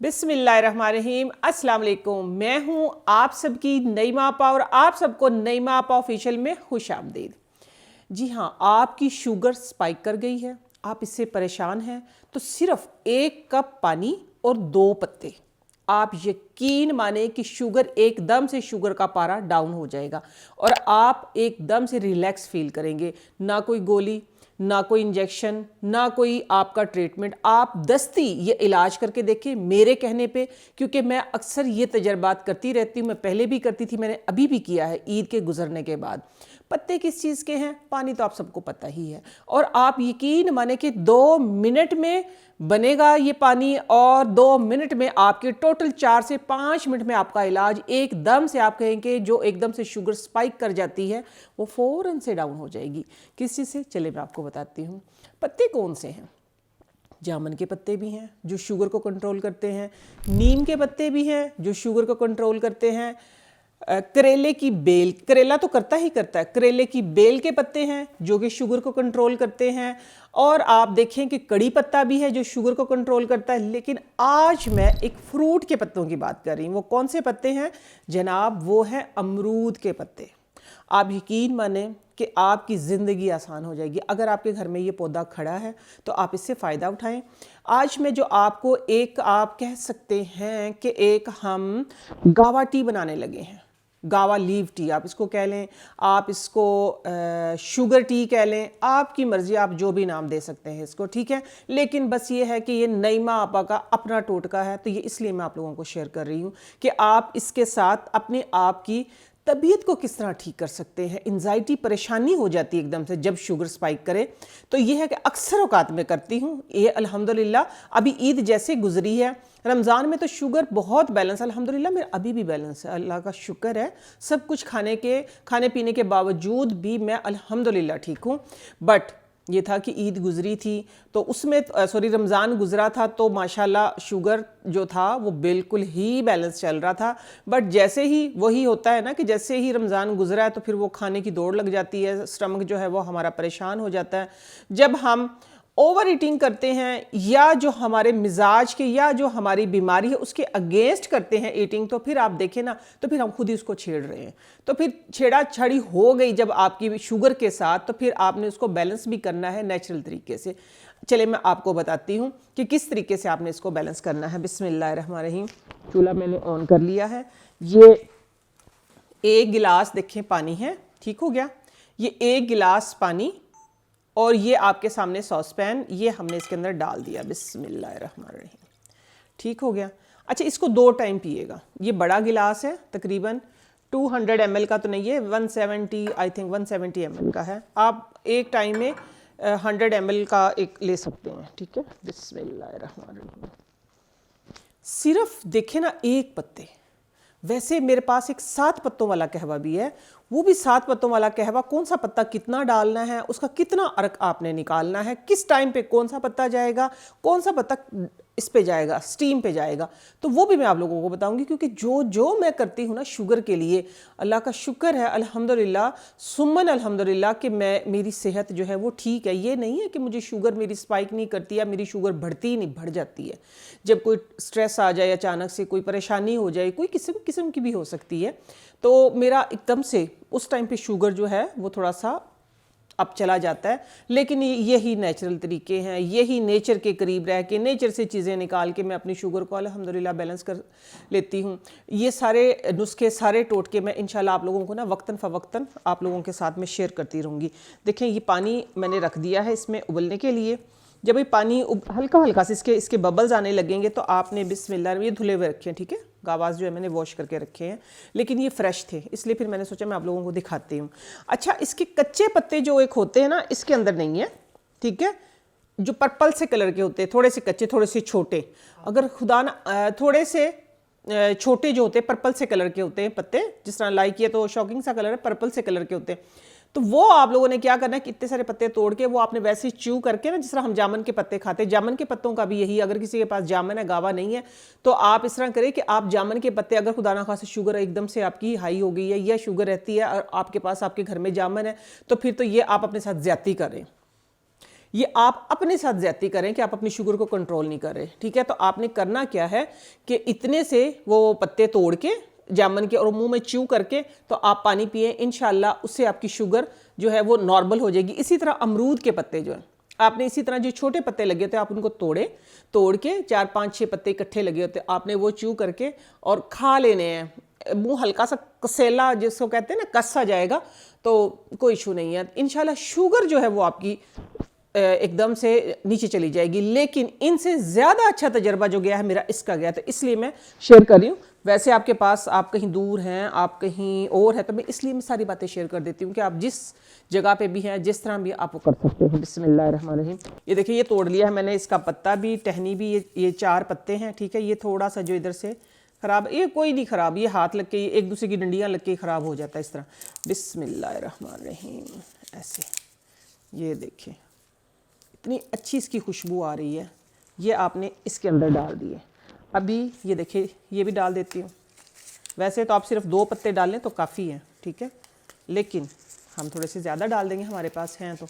बिस्मिल्लाहिर्रहमानिर्रहीम। अस्सलाम वालेकुम। मैं हूं आप सबकी नईमा आपा और आप सबको नईमा आपा ऑफिशियल में खुश आमदीद। जी हाँ, आपकी शुगर स्पाइक कर गई है, आप इससे परेशान हैं तो सिर्फ 1 कप पानी और 2 पत्ते, आप यकीन माने कि शुगर एकदम से शुगर का पारा डाउन हो जाएगा और आप एकदम से रिलैक्स फील करेंगे। ना कोई गोली, ना कोई इंजेक्शन, ना कोई आपका ट्रीटमेंट, आप दस्ती ये इलाज करके देखें मेरे कहने पे, क्योंकि मैं अक्सर ये तजर्बात करती रहती हूँ। मैं पहले भी करती थी, मैंने अभी भी किया है ईद के गुजरने के बाद। पत्ते किस चीज़ के हैं, पानी तो आप सबको पता ही है। और आप यकीन माने कि 2 मिनट में बनेगा ये पानी और 2 मिनट में आपके टोटल 4 से 5 मिनट में आपका इलाज एकदम से, आप कहेंगे जो एकदम से शुगर स्पाइक कर जाती है वो फ़ौरन से डाउन हो जाएगी। किस चीज़ से, चले मैं आपको बताती हूँ। पत्ते कौन से हैं? जामुन के पत्ते भी हैं जो शुगर को कंट्रोल करते हैं, नीम के पत्ते भी हैं जो शुगर को कंट्रोल करते हैं, करेले की बेल, करेला तो करता ही करता है, करेले की बेल के पत्ते हैं जो कि शुगर को कंट्रोल करते हैं, और आप देखें कि कड़ी पत्ता भी है जो शुगर को कंट्रोल करता है। लेकिन आज मैं एक फ्रूट के पत्तों की बात कर रही हूँ। वो कौन से पत्ते हैं जनाब? वो हैं अमरूद के पत्ते। आप यकीन माने कि आपकी ज़िंदगी आसान हो जाएगी। अगर आपके घर में ये पौधा खड़ा है तो आप इससे फ़ायदा उठाएं। आज मैं जो आपको एक, आप कह सकते हैं कि एक हम गावा टी बनाने लगे हैं। गावा लीव टी आप इसको कह लें, आप इसको शुगर टी कह लें, आपकी मर्ज़ी, आप जो भी नाम दे सकते हैं इसको, ठीक है। लेकिन बस ये है कि ये नईमा आपा का अपना टोटका है, तो ये इसलिए मैं आप लोगों को शेयर कर रही हूँ कि आप इसके साथ अपने आप की तबीयत को किस तरह ठीक कर सकते हैं। एंजाइटी, परेशानी हो जाती है एकदम से जब शुगर स्पाइक करे, तो ये है कि अक्सर औकात में करती हूँ ये अल्हम्दुलिल्लाह। अभी ईद जैसे गुजरी है, रमज़ान में तो शुगर बहुत बैलेंस, अल्हम्दुलिल्लाह मेरा अभी भी बैलेंस है, अल्लाह का शुक्र है। सब कुछ खाने पीने के बावजूद भी मैं अल्हम्दुलिल्लाह ठीक हूँ। बट ये था कि ईद गुजरी थी तो उसमें, रमज़ान गुजरा था तो माशाल्लाह शुगर जो था वो बिल्कुल ही बैलेंस चल रहा था। बट जैसे ही, वही होता है ना कि जैसे ही रमज़ान गुजरा है तो फिर वो खाने की दौड़ लग जाती है, स्टमक जो है वो हमारा परेशान हो जाता है। जब हम ओवर ईटिंग करते हैं या जो हमारे मिजाज के या जो हमारी बीमारी है उसके अगेंस्ट करते हैं ईटिंग, तो फिर आप देखें ना, तो फिर हम खुद ही उसको छेड़ रहे हैं। तो फिर छेड़ाछाड़ी हो गई जब आपकी शुगर के साथ, तो फिर आपने उसको बैलेंस भी करना है नेचुरल तरीके से। चले मैं आपको बताती हूँ कि किस तरीके से आपने इसको बैलेंस करना है। बिस्मिल्लाहिर्रहमानिर्रहीम। चूल्हा मैंने ऑन कर लिया है। ये 1 गिलास देखें पानी है, ठीक हो गया। ये 1 गिलास पानी और ये आपके सामने सॉस पैन, ये हमने इसके अंदर डाल दिया। बिस्मिल्लाहिर्रहमानिर्रहीम, ठीक हो गया। अच्छा, इसको 2 टाइम पिएगा। ये बड़ा गिलास है, तकरीबन 200 ml का तो नहीं है, 170, आई थिंक 170 ml का है। आप एक टाइम में 100 ml का एक ले सकते हैं, ठीक है। बिस्मिल्लाहिर्रहमानिर्रहीम। सिर्फ देखे ना 1 पत्ते, वैसे मेरे पास एक 7 पत्तों वाला कहवा भी है, वो भी 7 पत्तों वाला कहवा, कौन सा पत्ता कितना डालना है, उसका कितना अर्क आपने निकालना है, किस टाइम पे कौन सा पत्ता जाएगा, कौन सा पत्ता इस पे जाएगा, स्टीम पे जाएगा, तो वो भी मैं आप लोगों को बताऊंगी। क्योंकि जो मैं करती हूँ ना शुगर के लिए, अल्लाह का शुक्र है अल्हम्दुलिल्लाह सुम्मन अल्हम्दुलिल्लाह कि मेरी सेहत जो है वो ठीक है। ये नहीं है कि मुझे शुगर मेरी स्पाइक नहीं करती या मेरी शुगर बढ़ती नहीं, बढ़ जाती है। जब कोई स्ट्रेस आ जाए, अचानक से कोई परेशानी हो जाए, कोई किस्म की भी हो सकती है, तो मेरा एकदम से उस टाइम पे शुगर जो है वो थोड़ा सा अब चला जाता है। लेकिन यही नेचुरल तरीके हैं, यही नेचर के करीब रह के, नेचर से चीज़ें निकाल के मैं अपनी शुगर को अल्हम्दुलिल्लाह बैलेंस कर लेती हूँ। ये सारे नुस्खे, सारे टोटके मैं इंशाल्लाह आप लोगों को ना वक्तन फ़वक्तन आप लोगों के साथ में शेयर करती रहूँगी। देखें, ये पानी मैंने रख दिया है इसमें उबलने के लिए। जब ये पानी हल्का हल्का से इसके बबल्स आने लगेंगे तो आपने बिस्मिल्लाह, ये धुले हुए रखे हैं, ठीक है, गावास जो है मैंने वॉश करके रखे हैं, लेकिन ये फ्रेश थे इसलिए फिर मैंने सोचा मैं आप लोगों को दिखाती हूँ। अच्छा, इसके कच्चे पत्ते जो एक होते हैं ना, इसके अंदर नहीं है, ठीक है, जो पर्पल से कलर के होते हैं, थोड़े से कच्चे, थोड़े से छोटे, अगर खुदा ना थोड़े से छोटे जो होते हैं पर्पल से कलर के होते हैं पत्ते, जिस तरह लाइक ये तो शॉकिंग सा कलर है, पर्पल से कलर के होते हैं, तो वो आप लोगों ने क्या करना है कि इतने सारे पत्ते तोड़ के वो आपने वैसे ही च्यू करके ना, जिस तरह हम जामुन के पत्ते खाते हैं, जामुन के पत्तों का भी यही, अगर किसी के पास जामुन है, गावा नहीं है, तो आप इस तरह करें कि आप जामुन के पत्ते, अगर खुदा ना खास्ता शुगर एकदम से आपकी हाई हो गई है या शुगर रहती है और आपके पास आपके घर में जामुन है, तो फिर तो ये आप अपने साथ ज्यादती करें। ये आप अपने साथ ज्यादती करें कि आप अपनी शुगर को कंट्रोल नहीं कर रहे, ठीक है। तो आपने करना क्या है कि इतने से वो पत्ते तोड़ के जामुन के और मुंह में च्यू करके तो आप पानी पिए, इंशाल्लाह उससे आपकी शुगर जो है वो नॉर्मल हो जाएगी। इसी तरह अमरूद के पत्ते जो हैं, आपने इसी तरह जो छोटे पत्ते लगे होते हैं आप उनको तोड़ के 4-5-6 पत्ते इकट्ठे लगे होते हैं, आपने वो च्यू करके और खा लेने हैं। मुंह हल्का सा कसेला जिसको कहते हैं ना, कसा जाएगा तो कोई इशू नहीं है। इंशाल्लाह शुगर जो है वो आपकी एकदम से नीचे चली जाएगी। लेकिन इनसे ज़्यादा अच्छा तजर्बा जो गया है मेरा इसका गया, तो इसलिए मैं शेयर कर रही हूँ। वैसे आपके पास, आप कहीं दूर हैं, आप कहीं और है, तो मैं इसलिए मैं सारी बातें शेयर कर देती हूँ कि आप जिस जगह पे भी हैं, जिस तरह भी आप वो कर सकते हैं। बिस्मिल्लाहिर्रहमानिर्रहीम। ये देखिए, ये तोड़ लिया है मैंने, इसका पत्ता भी, टहनी भी, ये 4 पत्ते हैं, ठीक है। ये थोड़ा सा जो इधर से ख़राब, ये कोई नहीं ख़राब, ये हाथ लग के एक दूसरे की डंडियाँ लग के ख़राब हो जाता है इस तरह। बिस्मिल्लाहिर्रहमानिर्रहीम। ऐसे ये देखिए इतनी अच्छी इसकी खुशबू आ रही है। ये आपने इसके अंदर डाल दिए। अभी ये देखिए, ये भी डाल देती हूँ। वैसे तो आप सिर्फ 2 पत्ते डालें तो काफ़ी हैं, ठीक है, लेकिन हम थोड़े से ज़्यादा डाल देंगे, हमारे पास हैं तो,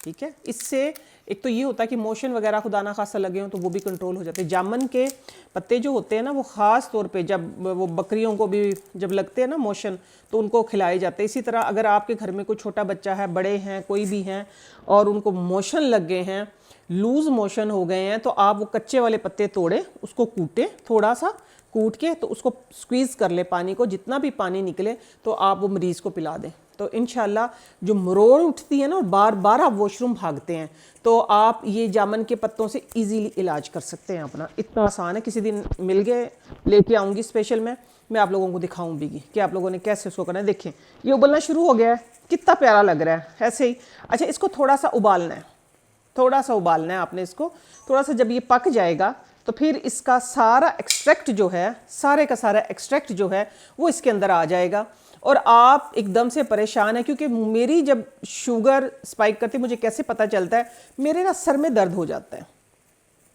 ठीक है। इससे एक तो ये होता है कि मोशन वगैरह खुदा ना खासा लगे हों तो वो भी कंट्रोल हो जाते हैं। जामुन के पत्ते जो होते हैं ना, वो ख़ास तौर पे जब वो बकरियों को भी जब लगते हैं ना मोशन, तो उनको खिलाए जाते हैं। इसी तरह अगर आपके घर में कोई छोटा बच्चा है, बड़े हैं, कोई भी हैं और उनको मोशन लग गए हैं, लूज़ मोशन हो गए हैं, तो आप वो कच्चे वाले पत्ते तोड़ें, उसको कूटें, थोड़ा सा कूट के तो उसको स्क्वीज़ कर ले पानी को, जितना भी पानी निकले तो आप वो मरीज़ को पिला दें। तो इंशाल्लाह जो मरोड़ उठती है ना और बार बार आप वॉशरूम भागते हैं, तो आप ये जामुन के पत्तों से इजीली इलाज कर सकते हैं अपना। इतना आसान है। किसी दिन मिल गए, लेके आऊँगी स्पेशल मैं आप लोगों को दिखाऊंगी कि आप लोगों ने कैसे उसको करना है। देखें ये उबलना शुरू हो गया है, कितना प्यारा लग रहा है ऐसे ही। अच्छा, इसको थोड़ा सा उबालना है, थोड़ा सा उबालना है आपने इसको थोड़ा सा। जब ये पक जाएगा तो फिर इसका सारा एक्सट्रैक्ट जो है, सारे का सारा एक्सट्रैक्ट जो है वो इसके अंदर आ जाएगा और आप एकदम से परेशान हैं। क्योंकि मेरी जब शुगर स्पाइक करती है, मुझे कैसे पता चलता है, मेरे ना सर में दर्द हो जाता है।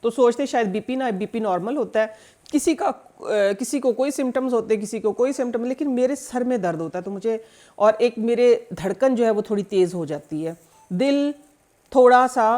तो सोचते शायद बीपी नॉर्मल होता है, किसी को कोई सिम्टम्स होते हैं, किसी को कोई सिम्टम, लेकिन मेरे सर में दर्द होता है। तो मुझे, और एक मेरे धड़कन जो है वो थोड़ी तेज़ हो जाती है, दिल थोड़ा सा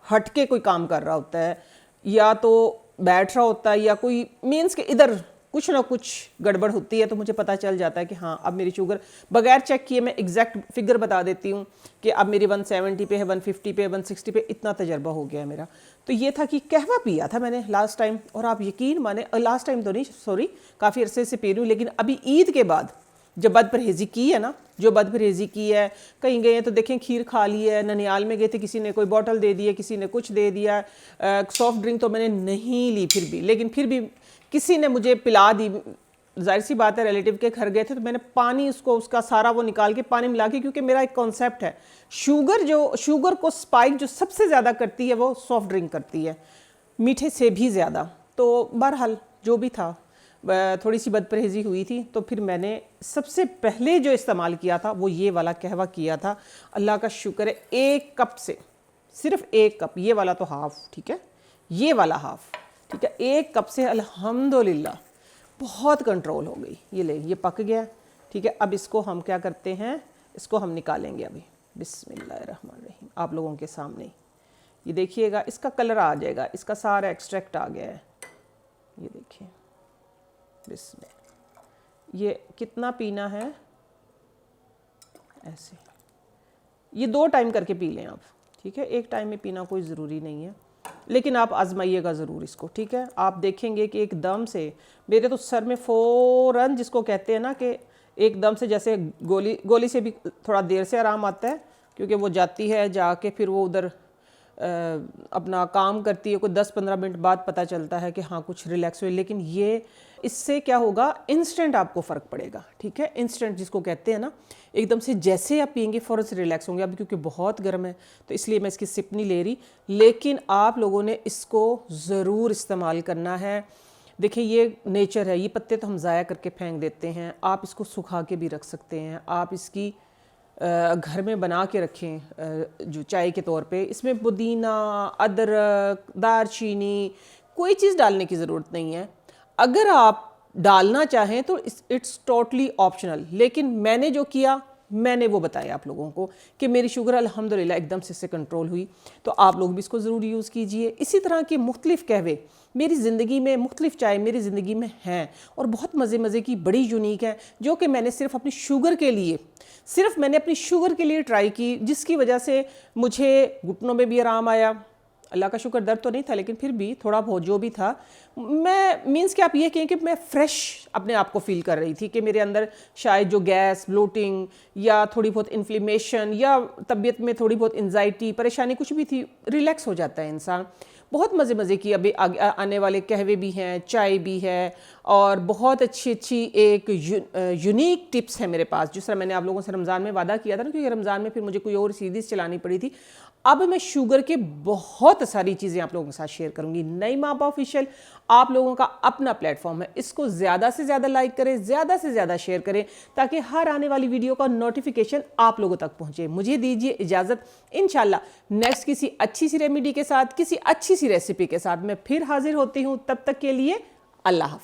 हटके कोई काम कर रहा होता है, या तो बैठ रहा होता है, या कोई मीन्स के इधर कुछ ना कुछ गड़बड़ होती है। तो मुझे पता चल जाता है कि हाँ अब मेरी शुगर, बगैर चेक किए मैं एग्जैक्ट फिगर बता देती हूँ कि अब मेरी 170 पे है, 150 पे, 160 पे, इतना तजर्बा हो गया है मेरा। तो ये था कि कहवा पिया था मैंने लास्ट टाइम, और आप यकीन माने, लास्ट टाइम तो नहीं, सॉरी, काफ़ी अरसे से पी रही हूँ, लेकिन अभी ईद के बाद जब बदपरहेज़ी की है ना, जो बदपरहेज़ी की है, कहीं गए तो देखें खीर खा ली है, ननियाल में गए थे किसी ने कोई बॉटल दे दी है, किसी ने कुछ दे दिया, सॉफ्ट ड्रिंक तो मैंने नहीं ली फिर भी, लेकिन फिर भी किसी ने मुझे पिला दी। जाहिर सी बात है, रिलेटिव के घर गए थे तो मैंने पानी उसका सारा वो निकाल के पानी मिला के, क्योंकि मेरा एक कॉन्सेप्ट है, शुगर को स्पाइक जो सबसे ज़्यादा करती है वो सॉफ्ट ड्रिंक करती है, मीठे से भी ज़्यादा। तो बहरहाल जो भी था, थोड़ी सी बदपरहेज़ी हुई थी, तो फिर मैंने सबसे पहले जो इस्तेमाल किया था वो ये वाला कहवा किया था। अल्लाह का शुक्र है, 1 कप से सिर्फ 1 कप, ये वाला तो हाफ़, ठीक है, ये वाला हाफ़, ठीक है, 1 कप से अल्हम्दुलिल्लाह बहुत कंट्रोल हो गई। ये ले, ये पक गया, ठीक है। अब इसको हम क्या करते हैं, इसको हम निकालेंगे अभी। बिस्मिल्लाहिर्रहमानिर्रहीम। आप लोगों के सामने ये देखिएगा, इसका कलर आ जाएगा, इसका सारा एक्सट्रैक्ट आ गया है, ये देखिए। ये कितना पीना है, ऐसे ये 2 टाइम करके पी लें आप, ठीक है, 1 टाइम में पीना कोई ज़रूरी नहीं है, लेकिन आप आजमाइएगा ज़रूर इसको, ठीक है। आप देखेंगे कि एकदम से मेरे तो सर में फ़ौरन, जिसको कहते हैं ना कि एकदम से, जैसे गोली से भी थोड़ा देर से आराम आता है, क्योंकि वो जाती है, जाके फिर वो उधर अपना काम करती है, कोई 10-15 मिनट बाद पता चलता है कि हाँ कुछ रिलैक्स हुई। लेकिन ये, इससे क्या होगा, इंस्टेंट आपको फ़र्क पड़ेगा, ठीक है, इंस्टेंट जिसको कहते हैं ना, एकदम से जैसे आप पियेंगे फ़ौरन से रिलैक्स होंगे। अभी क्योंकि बहुत गर्म है तो इसलिए मैं इसकी सिप नहीं ले रही, लेकिन आप लोगों ने इसको ज़रूर इस्तेमाल करना है। देखिए ये नेचर है, ये पत्ते तो हम ज़ाया करके फेंक देते हैं, आप इसको सुखा के भी रख सकते हैं, आप इसकी घर में बना के रखें जो चाय के तौर पे। इसमें पुदीना, अदरक, दालचीनी, कोई चीज़ डालने की ज़रूरत नहीं है। अगर आप डालना चाहें तो इट्स टोटली ऑप्शनल, लेकिन मैंने जो किया मैंने वो बताया आप लोगों को कि मेरी शुगर अल्हम्दुलिल्लाह एकदम से कंट्रोल हुई। तो आप लोग भी इसको ज़रूर यूज़ कीजिए। इसी तरह के मुख्तलिफ़ कहवे मेरी ज़िंदगी में, मुख्तलिफ़ चाय मेरी ज़िंदगी में हैं और बहुत मज़े मज़े की, बड़ी यूनिक है, जो कि मैंने सिर्फ अपनी शुगर के लिए, ट्राई की, जिसकी वजह से मुझे घुटनों में भी आराम आया। अल्लाह का शुक्र दर्द तो नहीं था, लेकिन फिर भी थोड़ा बहुत जो भी था, मैं मीन्स कि आप ये कहें कि मैं फ़्रेश अपने आप को फ़ील कर रही थी कि मेरे अंदर शायद जो गैस, ब्लोटिंग या थोड़ी बहुत इन्फ्लेमेशन या तबीयत में थोड़ी बहुत एंजाइटी, परेशानी कुछ भी थी, रिलैक्स हो जाता है इंसान। बहुत मज़े मज़े की अभी आने वाले कहवे भी हैं, चाय भी है और बहुत अच्छी अच्छी एक यूनिक टिप्स है मेरे पास। जिस तरह मैंने आप लोगों से रमज़ान में वादा किया था ना, क्योंकि रमज़ान में फिर मुझे कोई और सीरीज़ चलानी पड़ी थी। अब मैं शुगर के बहुत सारी चीज़ें आप लोगों के साथ शेयर करूंगी। नईमा आपा ऑफिशियल आप लोगों का अपना प्लेटफॉर्म है, इसको ज़्यादा से ज़्यादा लाइक करें, ज़्यादा से ज़्यादा शेयर करें, ताकि हर आने वाली वीडियो का नोटिफिकेशन आप लोगों तक पहुंचे। मुझे दीजिए इजाज़त, इंशाल्लाह नेक्स्ट किसी अच्छी सी रेमेडी के साथ, किसी अच्छी सी रेसिपी के साथ मैं फिर हाजिर होती हूँ। तब तक के लिए अल्लाह हाफ़िज़।